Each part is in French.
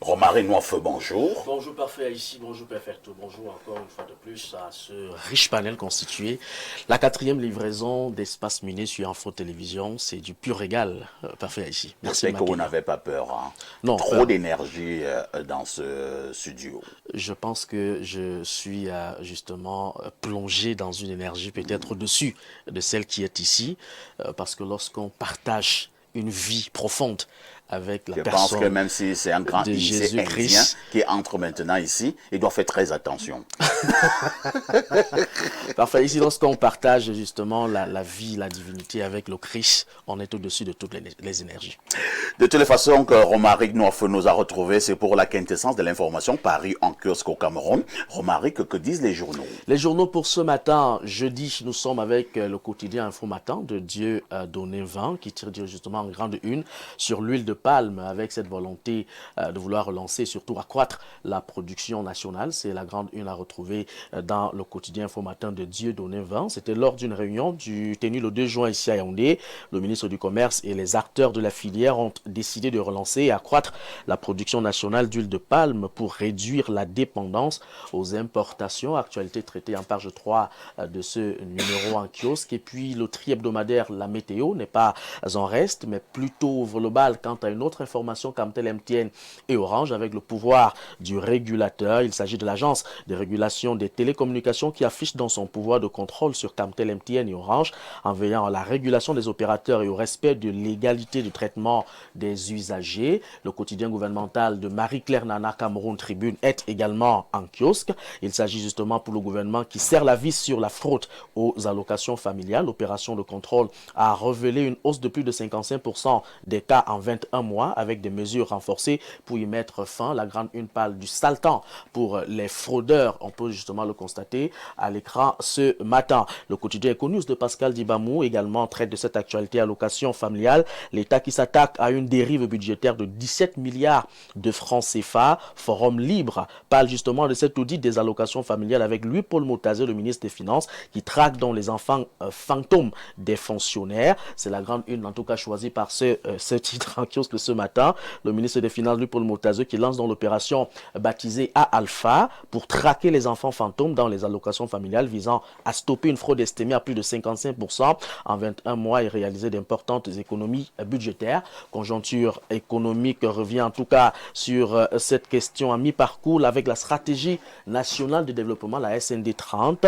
Romaric Noifeu, bonjour. Bonjour Parfait ici, bonjour Perfecto, bonjour encore une fois de plus à ce riche panel constitué. La 4e livraison d'Espace Miné sur Info Télévision, c'est du pur régal, Parfait ici. Merci. J'espère que vous n'avez pas peur. Hein. Non. Trop d'énergie dans ce studio. Je pense que je suis justement plongé dans une énergie peut-être au-dessus de celle qui est ici, parce que lorsqu'on partage une vie profonde avec la personne. Je pense que même si c'est un grand lycée indien qui entre maintenant ici, il doit faire très attention. Parfait. Ici, lorsqu'on partage justement la vie, la divinité avec le Christ, on est au-dessus de toutes les énergies. De toutes les façons que Romaric Noifeu nous a retrouvés, c'est pour la quintessence de l'information paru en kiosque au Cameroun. Romaric, que disent les journaux? Les journaux pour ce matin, jeudi, nous sommes avec le quotidien Info Matin de Dieu donné 20 qui tire justement en grande une sur l'huile de palme avec cette volonté de vouloir relancer, surtout accroître la production nationale. C'est la grande une à retrouver dans le quotidien Info Matin de Dieu donné 20. C'était lors d'une réunion tenue le 2 juin ici à Yaoundé. Le ministre du Commerce et les acteurs de la filière ont décidé de relancer et accroître la production nationale d'huile de palme pour réduire la dépendance aux importations. Actualité traitée en page 3 de ce numéro en kiosque. Et puis le tri-hebdomadaire La Météo n'est pas en reste, mais plutôt global quant à une autre information Camtel MTN et Orange avec le pouvoir du régulateur. Il s'agit de l'agence de régulation des télécommunications qui affiche dans son pouvoir de contrôle sur Camtel MTN et Orange en veillant à la régulation des opérateurs et au respect de l'égalité de traitement des usagers. Le quotidien gouvernemental de Marie-Claire Nana Cameroun Tribune est également en kiosque. Il s'agit justement pour le gouvernement qui serre la vis sur la fraude aux allocations familiales. L'opération de contrôle a révélé une hausse de plus de 55% des cas en 21 mois avec des mesures renforcées pour y mettre fin. La grande une parle du sale temps pour les fraudeurs. On peut justement le constater à l'écran ce matin. Le quotidien Econews de Pascal Dibamou également traite de cette actualité allocation familiale. L'État qui s'attaque à une dérive budgétaire de 17 milliards de francs CFA. Forum Libre parle justement de cet audit des allocations familiales avec Louis-Paul Motazé, le ministre des Finances, qui traque dans les enfants fantômes des fonctionnaires. C'est la grande une en tout cas choisie par ce titre en kiosque ce matin. Le ministre des Finances, Louis-Paul Motazé, qui lance dans l'opération baptisée A-Alpha pour traquer les enfants fantômes dans les allocations familiales visant à stopper une fraude estimée à plus de 55% en 21 mois et réaliser d'importantes économies budgétaires. Conjoncture économique revient en tout cas sur cette question à mi-parcours avec la stratégie nationale de développement, la SND 30,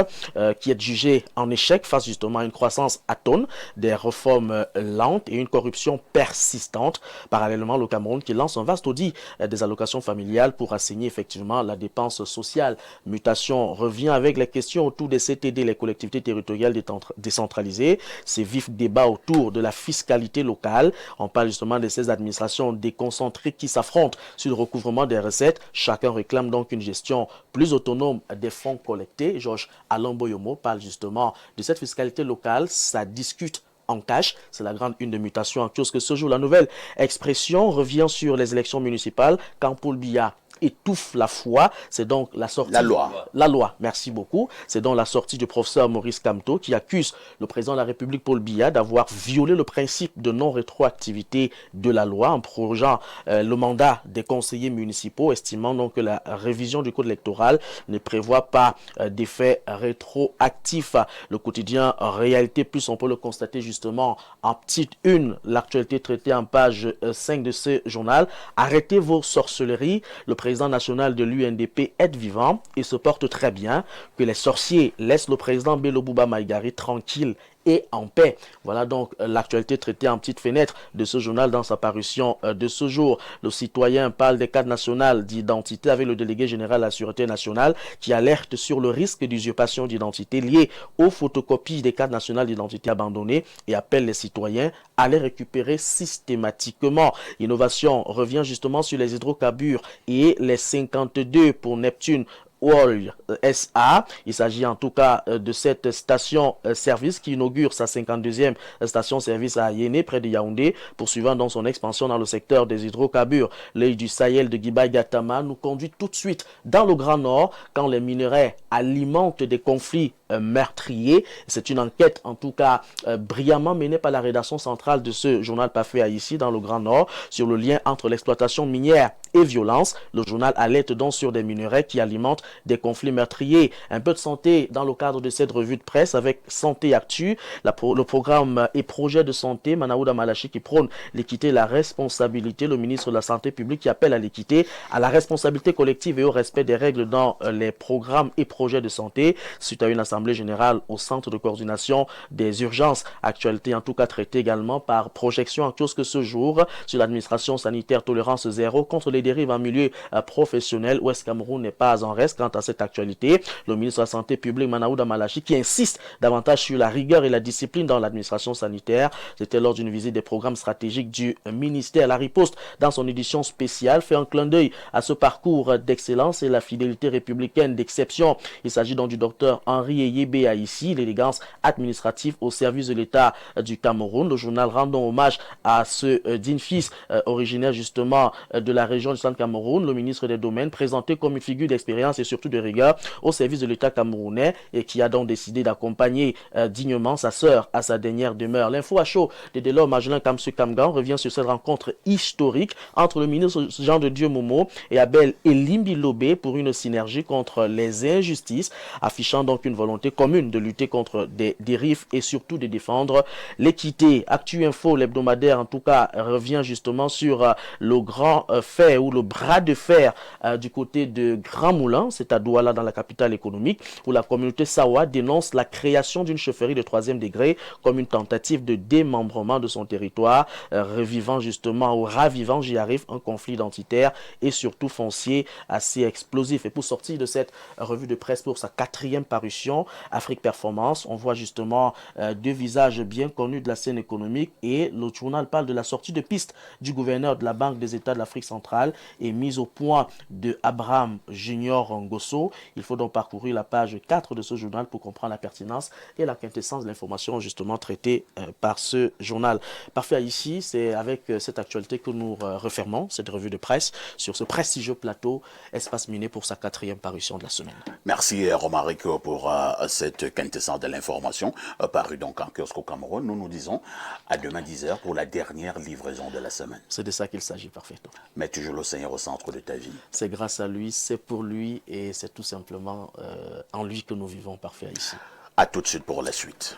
qui est jugée en échec face justement à une croissance atone, des réformes lentes et une corruption persistante. Parallèlement, le Cameroun qui lance un vaste audit des allocations familiales pour assigner effectivement la dépense sociale. Mutation revient avec les questions autour des CTD, les collectivités territoriales décentralisées. Ces vifs débats autour de la fiscalité locale. On parle justement de ces administrations déconcentrées qui s'affrontent sur le recouvrement des recettes. Chacun réclame donc une gestion plus autonome des fonds collectés. Georges Alain Boyomo parle justement de cette fiscalité locale. Ça discute en cash. C'est la grande une de mutation en kiosque ce jour. La nouvelle expression revient sur les élections municipales quand Paul Biya étouffe la foi. C'est donc la sortie... La loi, merci beaucoup. C'est donc la sortie du professeur Maurice Kamto qui accuse le président de la République Paul Biya d'avoir violé le principe de non-rétroactivité de la loi en prorogeant le mandat des conseillers municipaux, estimant donc que la révision du code électoral ne prévoit pas d'effet rétroactif. Le quotidien Réalité Plus, on peut le constater justement en petite une, l'actualité traitée en page 5 de ce journal. Arrêtez vos sorcelleries. Le président national de l'UNDP est vivant et se porte très bien. Que les sorciers laissent le président Bello Bouba Maïgari tranquille et en paix. Voilà donc l'actualité traitée en petite fenêtre de ce journal dans sa parution de ce jour. Le citoyen parle des cartes nationales d'identité avec le délégué général de la Sûreté nationale qui alerte sur le risque d'usurpation d'identité lié aux photocopies des cartes nationales d'identité abandonnées et appelle les citoyens à les récupérer systématiquement. Innovation revient justement sur les hydrocarbures et les 52 pour Neptune Oil SA. Il s'agit en tout cas de cette station-service qui inaugure sa 52e station-service à Yéné, près de Yaoundé, poursuivant dans son expansion dans le secteur des hydrocarbures. L'œil du Sahel de Guibaï Gattama nous conduit tout de suite dans le Grand Nord quand les minerais alimentent des conflits meurtriers. C'est une enquête en tout cas brillamment menée par la rédaction centrale de ce journal parfait à ici dans le Grand Nord sur le lien entre l'exploitation minière et violence. Le journal alerte donc sur des minerais qui alimentent des conflits meurtriers. Un peu de santé dans le cadre de cette revue de presse avec Santé Actu, le programme et projet de santé Manaouda Malachi qui prône l'équité et la responsabilité. Le ministre de la Santé publique qui appelle à l'équité, à la responsabilité collective et au respect des règles dans les programmes et projets de santé suite à une assemblée générale au centre de coordination des urgences. Actualité en tout cas traitée également par projection en kiosque ce jour sur l'administration sanitaire tolérance zéro contre les dérives en milieu professionnel. Ouest Cameroun n'est pas en reste quant à cette actualité. Le ministre de la Santé publique Manaouda Malachi qui insiste davantage sur la rigueur et la discipline dans l'administration sanitaire. C'était lors d'une visite des programmes stratégiques du ministère. La riposte dans son édition spéciale fait un clin d'œil à ce parcours d'excellence et la fidélité républicaine d'exception. Il s'agit donc du docteur Henri Eyébé ici, l'élégance administrative au service de l'État du Cameroun. Le journal rend donc hommage à ce digne fils originaire justement de la région du centre Cameroun, le ministre des Domaines, présenté comme une figure d'expérience et surtout de rigueur au service de l'État camerounais et qui a donc décidé d'accompagner dignement sa sœur à sa dernière demeure. L'info à chaud de Delors Magellan Kamsu Kamgan revient sur cette rencontre historique entre le ministre Jean de Dieu Momo et Abel Elimbi Lobé pour une synergie contre les injustices, affichant donc une volonté commune de lutter contre des dérives et surtout de défendre l'équité. Actu Info, l'hebdomadaire en tout cas, revient justement sur le grand fait ou le bras de fer du côté de Grand Moulin, c'est à Douala dans la capitale économique, où la communauté Sawa dénonce la création d'une chefferie de 3e degré comme une tentative de démembrement de son territoire, revivant justement ou ravivant, j'y arrive, un conflit identitaire et surtout foncier assez explosif. Et pour sortir de cette revue de presse pour sa 4e parution, Afrique Performance, on voit justement deux visages bien connus de la scène économique et le journal parle de la sortie de piste du gouverneur de la Banque des États de l'Afrique centrale et mise au point de Abraham Junior Ngosso. Il faut donc parcourir la page 4 de ce journal pour comprendre la pertinence et la quintessence de l'information justement traitée par ce journal. Parfait ici, c'est avec cette actualité que nous refermons cette revue de presse sur ce prestigieux plateau Espace Miné pour sa 4e parution de la semaine. Merci Romaric pour cette quintessence de l'information parue donc en kiosque au Cameroun. Nous nous disons à demain 10h pour la dernière livraison de la semaine. C'est de ça qu'il s'agit parfaitement. Mais toujours le Seigneur au centre de ta vie. C'est grâce à lui, c'est pour lui et c'est tout simplement en lui que nous vivons parfait ici. À tout de suite pour la suite.